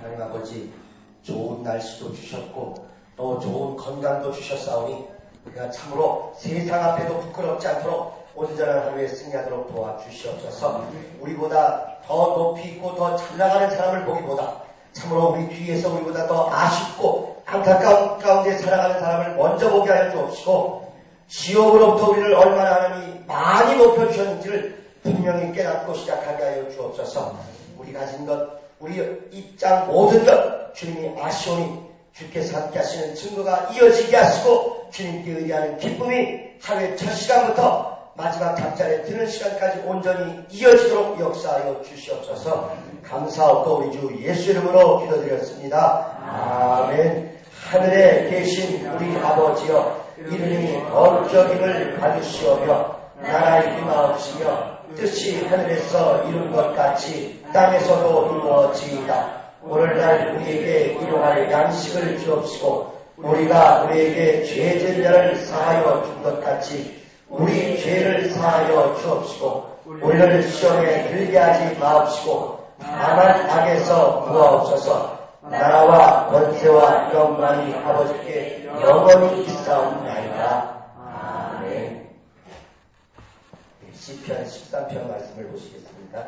하나님 아버지 좋은 날씨도 주셨고 또 좋은 건강도 주셨사오니 우리가 참으로 세상 앞에도 부끄럽지 않도록 온전한 하루에 승리하도록 도와주시옵소서. 우리보다 더 높이 있고 더 잘 나가는 사람을 보기보다 참으로 우리 뒤에서 우리보다 더 아쉽고 안타까운 가운데 살아가는 사람을 먼저 보게 하여 주옵시고 지옥으로부터 우리를 얼마나 하나님이 많이 높여주셨는지를 분명히 깨닫고 시작하게 하여 주옵소서. 우리 가진 것, 우리 입장 모든 것 주님이 아시오니 주께서 함께 하시는 증거가 이어지게 하시고 주님께 의지하는 기쁨이 하루의 첫 시간부터 마지막 잠자리에 드는 시간까지 온전히 이어지도록 역사하여 주시옵소서. 감사하고 우리 주 예수 이름으로 기도드렸습니다. 아멘. 하늘에 계신 우리 아버지여, 이름이 거룩하심을 받으시오며 나라의 임하옵시며 뜻이 하늘에서 이룬 것 같이 땅에서도 이루어지이다. 오늘날 우리에게 일용할 양식을 주옵시고 우리가 우리에게 죄 지은 자를 사하여 준 것 같이 우리 죄를 사하여 주옵시고 우리를 시험에 들게 하지 마옵시고 다만 악에서 구하옵소서. 나라와 권세와 영광이 아버지께 영원히 있사옵나이다. 아멘. 시편 13편 말씀을 보시겠습니다.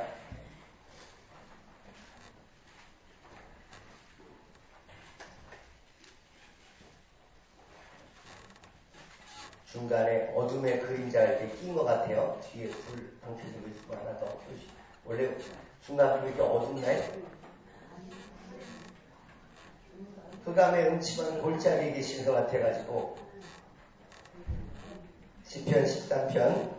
중간에 어둠의 그림자 이렇게 낀 것 같아요. 뒤에 불 방켜지고 있으면 하나 더 표시. 원래 중간 불이 이렇게 어둡나요? 흑암의 음침한 골짜기에 계신 것 같아가지고 시편 13편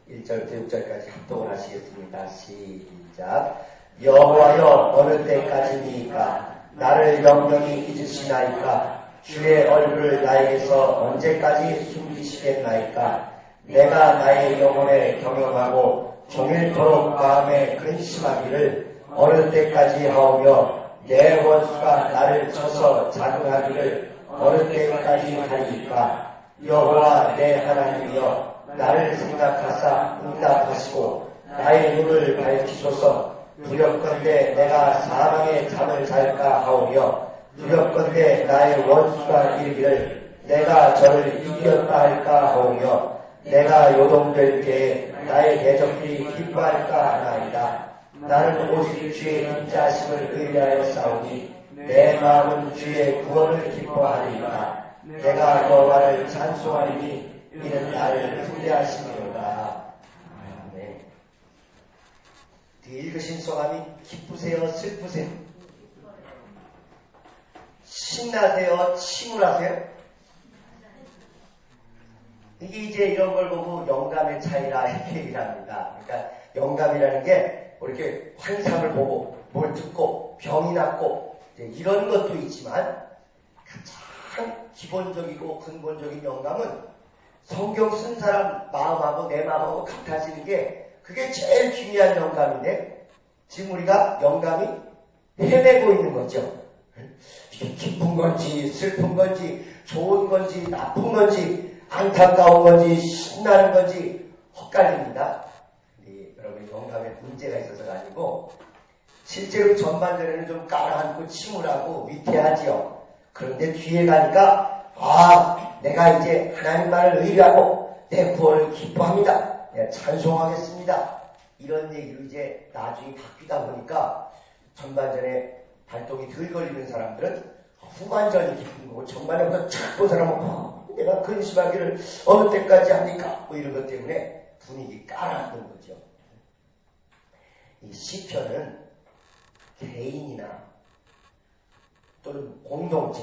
1절부터 6절까지 합독을 하시겠습니다. 시작. 여호와여 어느 때까지니까 나를 영영히 잊으시나이까 주의 얼굴을 나에게서 언제까지 숨기시겠나이까 내가 나의 영혼에 경영하고 종일토록 마음에 근심하기를 어느 때까지 하오며 내 원수가 나를 쳐서 자극하기를 어느 때까지 하리까 여호와 내 하나님이여 나를 생각하사 응답하시고 나의 눈을 밝히소서. 두렵건대 내가 사망의 잠을 잘까 하오며 두렵건대 나의 원수가 이르기를 내가 저를 이겼다 할까 하오며 내가 요동될 때에 나의 대적들이 기뻐할까 하나이다. 나는 오직 주의 인자하심을 의뢰하여 싸우니 내 마음은 주의 구원을 기뻐하리이다. 내가 여호와를 찬송하리니 이는 나를 후대하시리로다. 아멘. 읽으신 소감이 기쁘세요? 슬프세요? 신나세요? 침울하세요? 이게 이제 이런 걸 보고 영감의 차이라 이렇게 얘기를 합니다. 그러니까 영감이라는 게 뭐 이렇게 환상을 보고 뭘 듣고 병이 낫고 이런 것도 있지만 가장 기본적이고 근본적인 영감은 성경 쓴 사람 마음하고 내 마음하고 같아지는 게 그게 제일 중요한 영감인데 지금 우리가 영감이 헤매고 있는 거죠. 이게 기쁜 건지 슬픈 건지 좋은 건지 나쁜 건지 안타까운 건지 신나는 건지 헛갈립니다. 여러분 영감에 문제가 있어서가 아니고 실제로 전반전에는 좀 깔아앉고 침울하고 위태하지요. 그런데 뒤에 가니까 내가 이제 하나님 말을 의뢰하고 내 구원을 기뻐합니다. 내가 찬송하겠습니다. 이런 얘기로 이제 나중에 바뀌다 보니까 전반전에 발동이 덜 걸리는 사람들은 후반전이 기쁜 거고 전반에부터 착 본 사람은 내가 근심하기를 어느 때까지 합니까? 뭐 이런 것 때문에 분위기 깔아앉는 거죠. 이 시편은 개인이나 또는 공동체,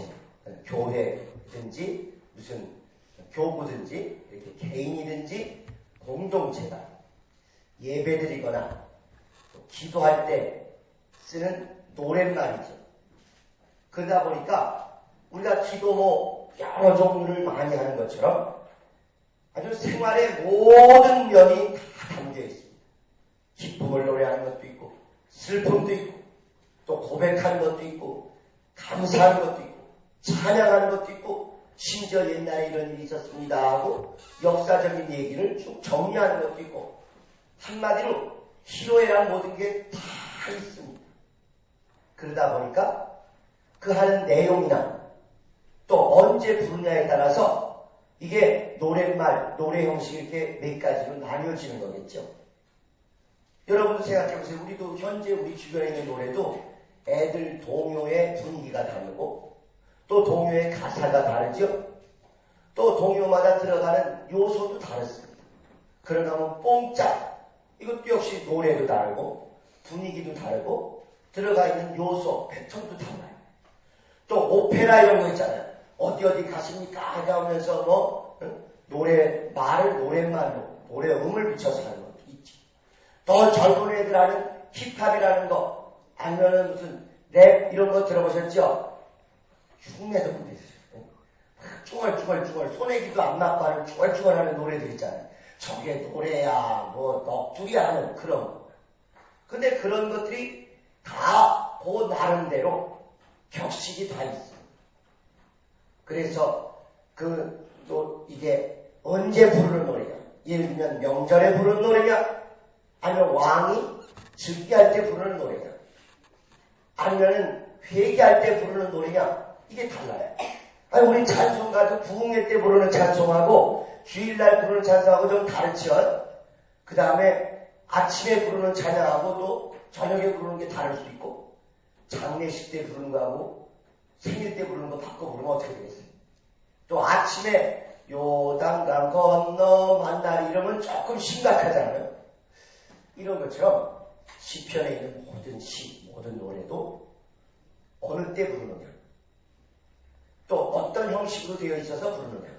교회든지 무슨 교구든지 이렇게 개인이든지 공동체가 예배드리거나 기도할 때 쓰는 노랫말이죠. 그러다 보니까 우리가 기도 여러 종류를 많이 하는 것처럼 아주 생활의 모든 면이 다 담겨 있습니다. 기쁨을 노래하는 것도 있고 슬픔도 있고 또 고백하는 것도 있고 감사하는 것도 있고 찬양하는 것도 있고 심지어 옛날에 이런 일이 있었습니다 하고 역사적인 얘기를 쭉 정리하는 것도 있고 한마디로 희로애락 모든 게 다 있습니다. 그러다 보니까 그 하는 내용이나 또 언제 부르냐에 따라서 이게 노랫말, 노래 형식이 이렇게 몇 가지로 나뉘어지는 거겠죠. 여러분도 생각해보세요. 우리도 현재 우리 주변에 있는 노래도 애들 동요의 분위기가 다르고 또 동요의 가사가 다르죠. 또 동요마다 들어가는 요소도 다릅니다. 그런가 하면 뽕짝, 이것도 역시 노래도 다르고 분위기도 다르고 들어가 있는 요소, 패턴도 달라요. 또 오페라 이런 거 있잖아요. 어디 가십니까? 하면서 뭐 말을 노랫말로 노래음을 붙여서 하는 것도 있지. 더 젊은 애들 하는 힙합이라는 거 아니면은 무슨 랩 이런 거 들어보셨죠? 흉내도 못 내세요. 쭈얼쭈얼 소내기도 안 맞고 하는 쭈얼쭈얼 하는 노래들 있잖아요. 저게 노래야 뭐 넋두리야 하는 그런 거. 근데 그런 것들이 다 그 나름대로 격식이 다 있어요. 그래서 또 이게 언제 부르는 노래냐, 예를 들면 명절에 부르는 노래냐, 아니면 왕이 즉위할 때 부르는 노래냐, 아니면은 회개할 때 부르는 노래냐, 이게 달라요. 아니 우리 찬송가도 부흥회 때 부르는 찬송하고 주일날 부르는 찬송하고 좀 다르죠. 그 다음에 아침에 부르는 찬양하고 또 저녁에 부르는 게 다를 수도 있고, 장례식 때 부르는 거하고 생일 때 부르는 거 바꿔 부르면 어떻게 되겠어요? 또 아침에 요단강 건너 만나리 이러면 조금 심각하잖아요. 이런 것처럼 시편에 있는 모든 시, 모든 노래도 어느 때 부르느냐, 또 어떤 형식으로 되어 있어서 부르느냐,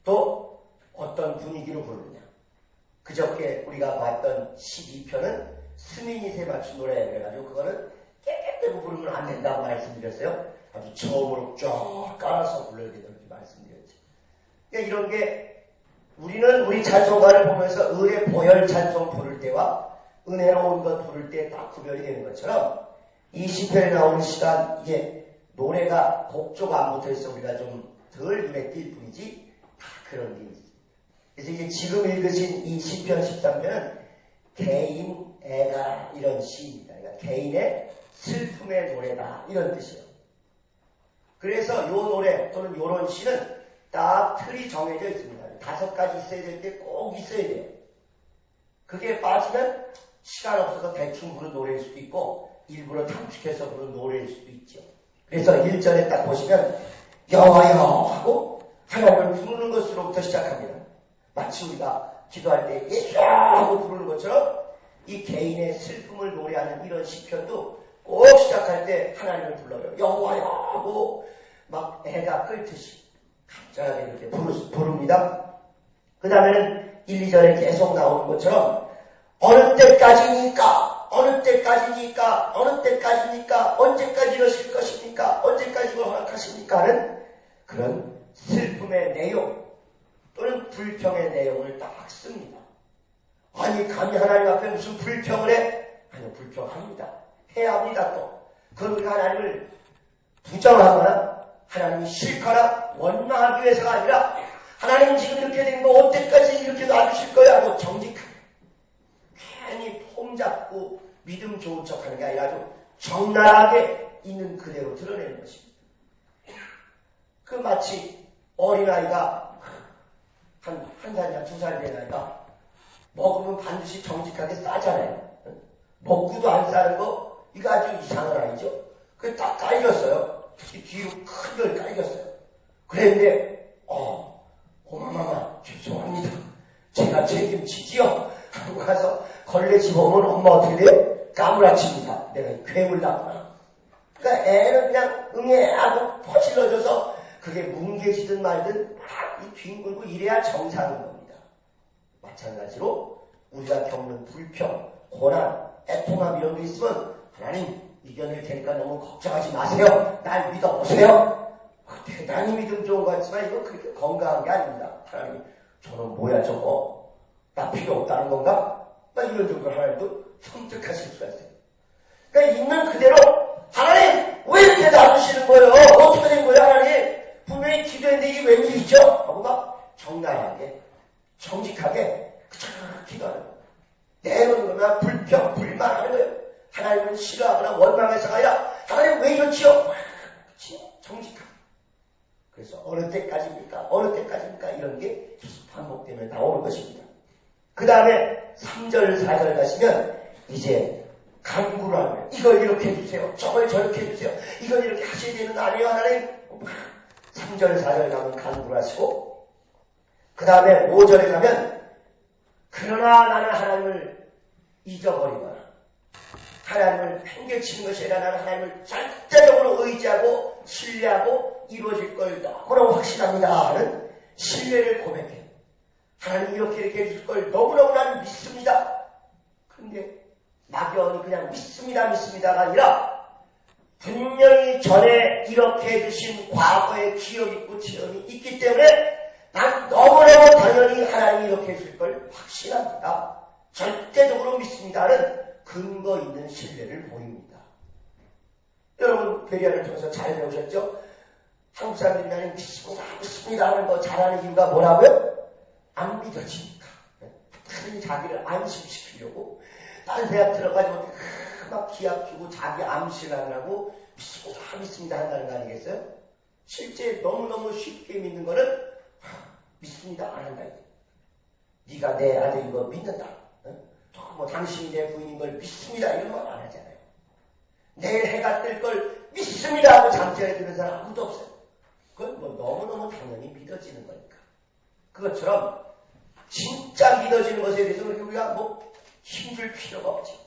또 어떤 분위기로 부르느냐. 그저께 우리가 봤던 12편은 스미닛에 맞춘 노래야 그래가지고 그거는 깨끗대고 부르면 안 된다고 말씀드렸어요. 아주 저음으로 쫙 깔아서 불러야 된다고 말씀드렸죠. 그러니까 이런 게 우리는 우리 찬송가를 보면서 은혜 보혈 찬송 부를 때와 은혜로운 것 부를 때 딱 구별이 되는 것처럼 이 시편에 나오는 시간, 이게 노래가 곡조가 안 붙어있어 우리가 좀 덜 눈에 띌 뿐이지 다 그런 게 있어요. 그래서 이제 지금 읽으신 이 시편 13편은 개인 애가 이런 시입니다. 그러니까 개인의 슬픔의 노래다 이런 뜻이에요. 그래서 요 노래 또는 요런 시는 딱 틀이 정해져 있습니다. 5가지 있어야 될 때 꼭 있어야 돼요. 그게 빠지면 시간 없어서 대충 부른 노래일 수도 있고 일부러 단축해서 부른 노래일 수도 있죠. 그래서 1절에 딱 보시면 여호와여 하고 하나님을 부르는 것으로부터 시작합니다. 마치 우리가 기도할 때 예수 하고 부르는 것처럼 이 개인의 슬픔을 노래하는 이런 시편도 꼭 시작할 때 하나님을 불러요. 여호와여 하고 막 애가 끓듯이 간절하게 이렇게 부릅니다. 그 다음에는 1, 2절에 계속 나오는 것처럼 어느 때까지니까, 어느 때까지니까, 어느 때까지니까, 언제까지 이러실 것입니까? 언제까지 이걸 허락하십니까? 하는 그런 슬픔의 내용 또는 불평의 내용을 딱 씁니다. 아니 감히 하나님 앞에 무슨 불평을 해? 아니요, 불평합니다. 해야 합니다. 또 그건 우리가 하나님을 부정하거나 하나님이 싫거나 원망하기 위해서가 아니라 하나님 지금 이렇게 된 거 언제까지 이렇게 놔주실 거야 하고 정직하게, 괜히 폼 잡고 믿음 좋은 척하는 게 아니라 아주 적나라하게 있는 그대로 드러내는 것입니다. 그 마치 어린아이가 한 살이나 2살 된 아이가 먹으면 반드시 정직하게 싸잖아요. 먹고도 안 싸는 거, 이거 아주 이상한 아이죠. 그게 딱 깔렸어요. 특히 뒤로 큰 걸 깔렸어요. 그랬는데 어마마마 죄송합니다. 제가 책임지지요. 하고 가서 걸레 집어오면 엄마 어떻게 돼요? 까무라칩니다. 내가 괴물 났구나. 그러니까 애는 그냥 응애하고 퍼질러져서 그게 뭉개지든 말든 막 뒹굴고 이래야 정상인 겁니다. 마찬가지로 우리가 겪는 불평, 고난, 애통함 이런 게 있으면 하나님 이겨낼 테니까 너무 걱정하지 마세요. 날 믿어보세요. 대단히 믿음 좋은 것 같지만 이건 그렇게 건강한 게 아닙니다. 하나님 저는 뭐야 저거? 나 필요 없다는 건가? 나 이런 정도 하나님도 섬뜩하실 수가 있어요. 그러니까 있는 그대로 하나님 왜 이렇게 놔두시는 거예요? 어떻게 된 거예요 하나님? 분명히 기도했는데 이게 웬일이죠? 하고 막 적나라하게 정직하게 기도하는 거예요. 내놓으면 불평, 불만하는 거예요. 하나님은 싫어하거나 원망해서가 아니라 하나님 왜 이렇지요? 그래서 어느 때까지입니까? 어느 때까지입니까? 이런 게 계속 반복되면 나오는 것입니다. 그 다음에 3절, 4절 가시면 이제 간구를 하면 이걸 이렇게 해주세요. 저걸 저렇게 해주세요. 이걸 이렇게 하셔야 되는 거 아니에요? 하나님. 3절, 4절 가면 간구를 하시고 그 다음에 5절에 가면 그러나 나는 하나님을 잊어버리거나 하나님을 팽개치는 것이 아니라 나는 하나님을 절대적으로 의지하고 신뢰하고 이루어질 걸 너무너무 확신합니다 하는 신뢰를 고백해요. 하나님 이렇게 해줄 걸 너무너무 나는 믿습니다. 그런데 막연히 그냥 믿습니다가 아니라 분명히 전에 이렇게 해주신 과거의 기억 있고 체험이 있기 때문에 난 너무너무 당연히 하나님이 이렇게 해줄 걸 확신합니다. 절대적으로 믿습니다는 근거 있는 신뢰를 보입니다. 여러분 베리아를 통해서 잘 배우셨죠? 한국 사람들이 나는 믿습니다 하는 거 잘하는 이유가 뭐라고요? 안 믿어지니까. 큰 자기를 안심시키려고 다른 대학 들어가지고 막 기합 주고 자기 암시를 하느라고 믿습니다 한다는 거 아니겠어요? 실제 너무너무 쉽게 믿는 거는 믿습니다 안 한다. 네가 내 아들인 거 믿는다. 뭐 당신이 내 부인인 걸 믿습니다 이런 말 안 하잖아요. 내일 해가 뜰 걸 믿습니다 하고 잠자리에 드는 사람 아무도 없어요. 그건 뭐 너무너무 당연히 믿어지는 거니까. 그것처럼 진짜 믿어지는 것에 대해서 우리가 뭐 힘줄 필요가 없지.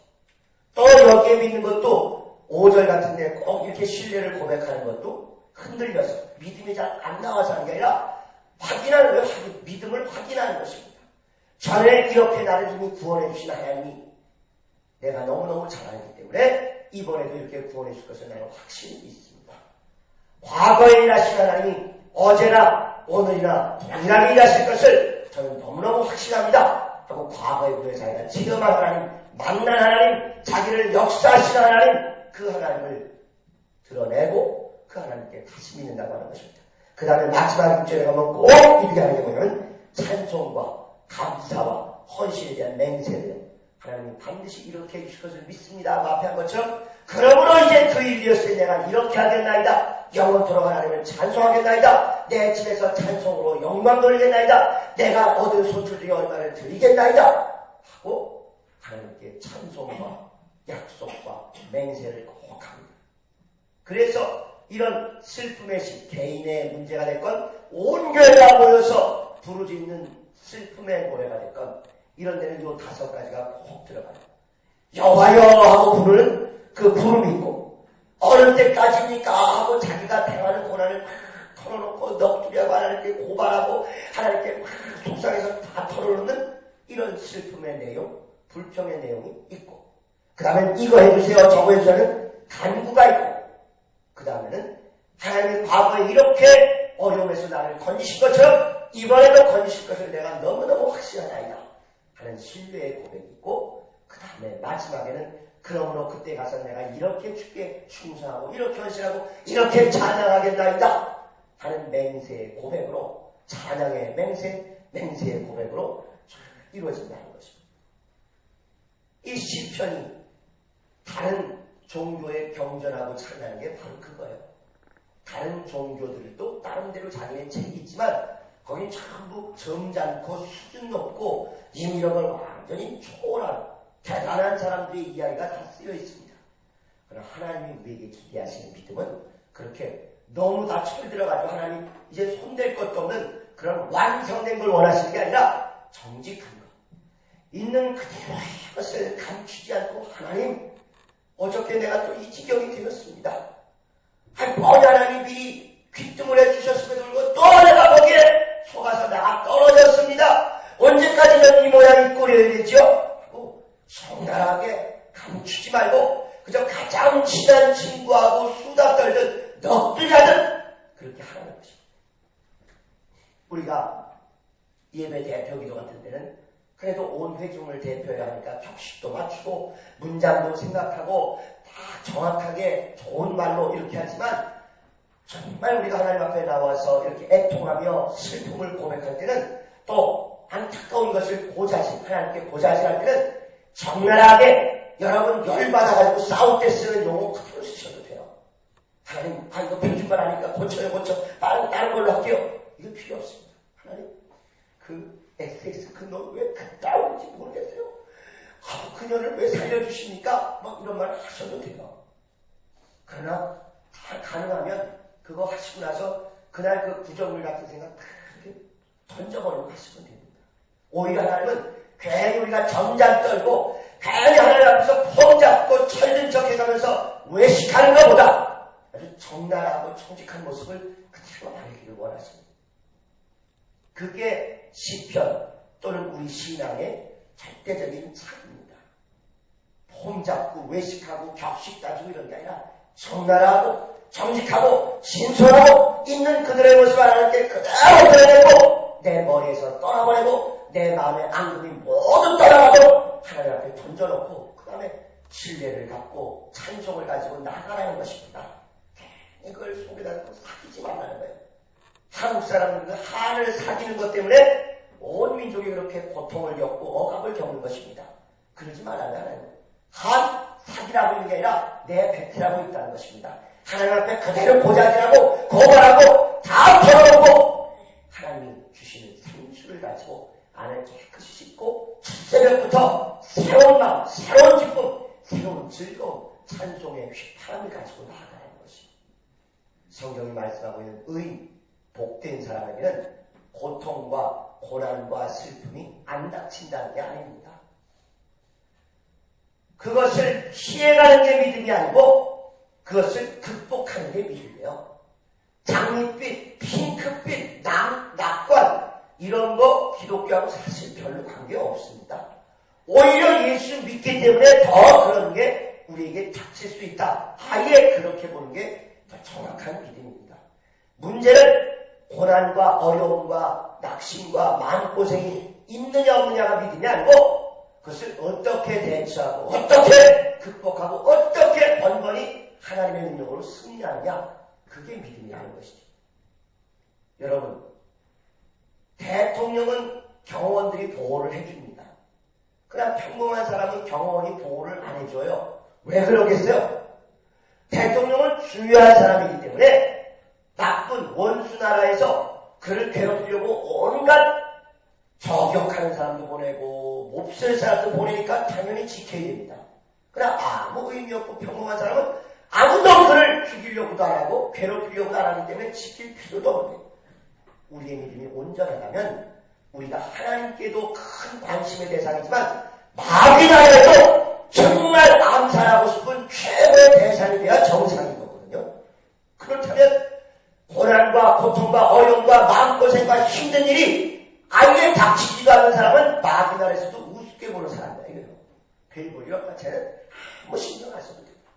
또 여기에 믿는 것도 5절 같은데 꼭 이렇게 신뢰를 고백하는 것도 흔들려서 믿음이 잘 안 나와서 하는 게 아니라 확인하는 거예요. 믿음을 확인하는 것입니다. 전에 이렇게 나를 이미 구원해 주신 하나님이 내가 너무너무 잘 알기 때문에 이번에도 이렇게 구원해 줄 것을 나는 확신이 있습니다. 과거에 일하신 하나님이 어제나 오늘이나 동일하게 일하실 것을 저는 너무너무 확신합니다. 하고 과거에 우리가 자기가 체험한 하나님, 만난 하나님, 자기를 역사하신 하나님, 그 하나님을 드러내고 그 하나님께 다시 믿는다고 하는 것입니다. 그 다음에 마지막 6절에 가면 꼭 이렇게 하는 경우는 찬송과 감사와 헌신에 대한 맹세를 하나님이 반드시 이렇게 해주실 것을 믿습니다. 앞에 한 것처럼 그러므로 이제 그 일이었을 때 내가 이렇게 하겠나이다. 영원토록 하나님을 찬송하겠나이다. 내 집에서 찬송으로 영광 돌리겠나이다. 내가 얻은 소출 중에 얼마를 드리겠나이다. 하고 하나님께 찬송과 약속과 맹세를 꼭 합니다. 그래서 이런 슬픔의 시, 개인의 문제가 됐건 온 교회가 모여서 부르짖는 슬픔의 노래가 됐건 이런 데는 요 5가지가 꼭 들어가요. 여호와여 하고 부르는 그 부름이 있고 어느 때까지입니까 하고 자기가 당하는 고난을 막 털어놓고 넋두리하고 하나님께 고발하고 하나님께 막 속상해서 다 털어놓는 이런 슬픔의 내용, 불평의 내용이 있고 그 다음에 이거 해주세요 저거 해주세요는 간구가 있고 그 다음에는 하나님이 과거에 이렇게 어려움에서 나를 건지신 것처럼 이번에도 건지실 것을 내가 너무너무 확신하나이다 하는 신뢰의 고백이 있고 그 다음에 마지막에는 그러므로 그때 가서 내가 이렇게 주께 충성하고 이렇게 헌신하고 이렇게 찬양하겠나이다 하는 맹세의 고백으로 찬양의 맹세의 고백으로 이루어진다는 것입니다. 이 시편이 다른 종교에 경전하고 찬양하는 게 바로 그거예요. 다른 종교들도 나름대로 자기네 책이 있지만 거긴 전부 점잖고 수준 높고 이런 걸 완전히 초월한 대단한 사람들의 이야기가 다 쓰여 있습니다. 그러나 하나님이 우리에게 기대하시는 믿음은 그렇게 너무 다 철들어가지고 하나님 이제 손댈 것도 없는 그런 완성된 걸 원하시는 게 아니라 정직한 것. 있는 그대로의 것을 감추지 않고 하나님 어저께 내가 또 이 지경이 되었습니다. 뻔히 하나님이 귀뜸을 해주셨음에도 불구하고 또 내가 거기에 속아서 내가 떨어졌습니다. 언제까지는 이 모양 이 꼴이어야 되죠? 하고 성실하게 감추지 말고 그저 가장 친한 친구하고 수다 떨듯 넋두리 하듯 그렇게 하는 것입니다. 우리가 예배 대표 기도 같은 데는 그래도 온 회중을 대표해야 하니까 격식도 맞추고 문장도 생각하고 다 정확하게 좋은 말로 이렇게 하지만 정말 우리가 하나님 앞에 나와서 이렇게 애통하며 슬픔을 고백할 때는 또 안타까운 것을 고자질, 하나님께 고자질할 때는 적나라하게 여러분 열받아가지고 싸울 때 쓰는 용어 그대로 쓰셔도 돼요. 하나님, 이거 100번 하니까 고쳐요, 다른 걸로 할게요. 이거 필요 없습니다. 하나님, 그 XX 그놈 왜 그따위인지 모르겠어요. 그녀를 왜 살려주십니까? 막 이런 말 하셔도 돼요. 그러나 다 가능하면 그거 하시고 나서 그날 그 구정물 같은 생각 그렇게 던져버리고 하시면 됩니다. 오히려 하나님은 괜히 우리가 점장 떨고 괜히 하나님 앞에서 폼 잡고 철든 척 해가면서 외식하는 것보다 아주 정나라하고 정직한 모습을 그대로 알기를 원하십니다. 그게 시편 또는 우리 신앙의 절대적인 차이입니다. 폼 잡고 외식하고 격식 따지고 이런 게 아니라 정나라하고 정직하고 신선하고 있는 그들의 모습을 하나님께 그대로 드러내고 내 머리에서 떠나버리고 내 마음의 앙금이 모두 떠나가도 하나님 앞에 던져놓고 그 다음에 신뢰를 갖고 찬송을 가지고 나가라는 것입니다. 이걸 속에다 놓고 사귀지 말라는 거예요. 한국 사람들은 한을 사귀는 것 때문에 온 민족이 그렇게 고통을 겪고 억압을 겪는 것입니다. 그러지 말라는 하나님. 한 사기라고 있는 게 아니라 내 배틀하고 있다는 것입니다. 하나님 앞에 그대로 고자질하고 고발하고 다 털어놓고 하나님이 주시는 생수를 가지고 안을 깨끗이 씻고 새벽부터 새로운 마음, 새로운 기쁨, 새로운 즐거움, 찬송의 휘파람을 가지고 나아가는 것입니다. 성경이 말씀하고 있는 의인, 복된 사람에게는 고통과 고난과 슬픔이 안 닥친다는 게 아닙니다. 그것을 피해가는 게 믿음이 아니고 그것을 극복하는 게 믿음이에요. 장밋빛, 핑크빛, 낙관 이런 거 기독교하고 사실 별로 관계없습니다. 오히려 예수 믿기 때문에 더 그런 게 우리에게 닥칠 수 있다. 아예 그렇게 보는 게 더 정확한 믿음입니다. 문제는 고난과 어려움과 낙심과 마음고생이 있느냐 없느냐가 믿음이 아니고 그것을 어떻게 대처하고 어떻게 극복하고 어떻게 번번이 하나님의 능력으로 승리하느냐 그게 믿음이라는 것이죠. 여러분 대통령은 경호원들이 보호를 해줍니다. 그러나 평범한 사람은 경호원이 보호를 안 해줘요. 왜 그러겠어요? 대통령은 중요한 사람이기 때문에 나쁜 원수 나라에서 그를 괴롭히려고 온갖 저격하는 사람도 보내고 몹쓸 사람도 보내니까 당연히 지켜야 됩니다. 그러나 아무 의미 없고 평범한 사람은 아무도 그를 죽이려고도 안 하고 괴롭히려고도 안 하기 때문에 지킬 필요도 없네요. 우리의 믿음이 온전하다면 우리가 하나님께도 큰 관심의 대상이지만 마귀 나라에도 정말 암살하고 싶은 최고의 대상이 돼야 정상인 거거든요. 그렇다면 고난과 고통과 어려움과 마음고생과 힘든 일이 아예 닥치지도 않는 사람은 마귀 나라에서도 우습게 보는 사람이에요. 별 볼일 없다. 쟤는 아무 신경 안 써도 됩니다.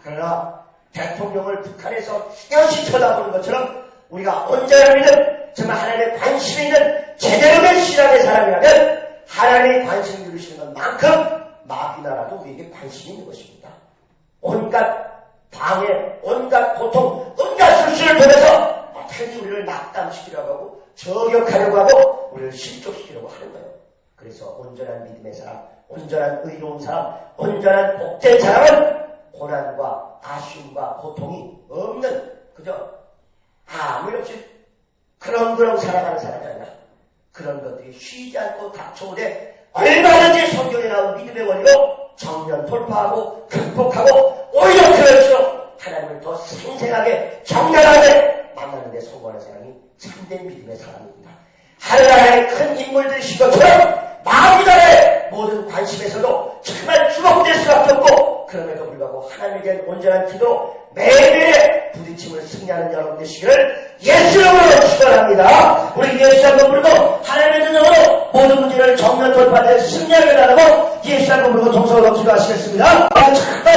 그러나 대통령을 북한에서 뚜렷이 쳐다보는 것처럼 우리가 온전한 믿음, 정말 하나님의 관심 있는 제대로 된 신앙의 사람이라면 하나님의 관심을 누리시는 것만큼 마귀 나라도 우리에게 관심이 있는 것입니다. 온갖 방해, 온갖 고통, 온갖 술수를 통해서 어떻게든 우리를 낙담시키려고 하고 저격하려고 하고 우리를 실족시키려고 하는 거예요. 그래서 온전한 믿음의 사람, 온전한 의로운 사람, 온전한 복된 사람은 고난과 아쉬움과 고통이 없는 그저 아무 일 없이 그렁그렁 살아가는 사람이 아니라 그런 것들이 쉬지 않고 닥쳐오되 얼마든지 성경에 나온 믿음의 원리로 정면 돌파하고 극복하고 오히려 그럴수록 하나님을 더 생생하게 정갈하게 만나는 데 성공하는 사람이 참된 믿음의 사람입니다. 하늘나라의 큰 인물들이신 것처럼 마귀나라의 모든 관심에서도 정말 주목될 수밖에 없고 그럼에도 불구하고 하나님에 대한 온전한 기도 매일매일 부딪힘을 승리하는 여러분 되시기를 예수 이름으로 축원합니다. 우리 예수 한번 부르고 하나님의 능력으로 모든 문제를 정면 돌파될 승리하게 달라고 예수 한번 부르고 동서로 기도하시겠습니다. 정말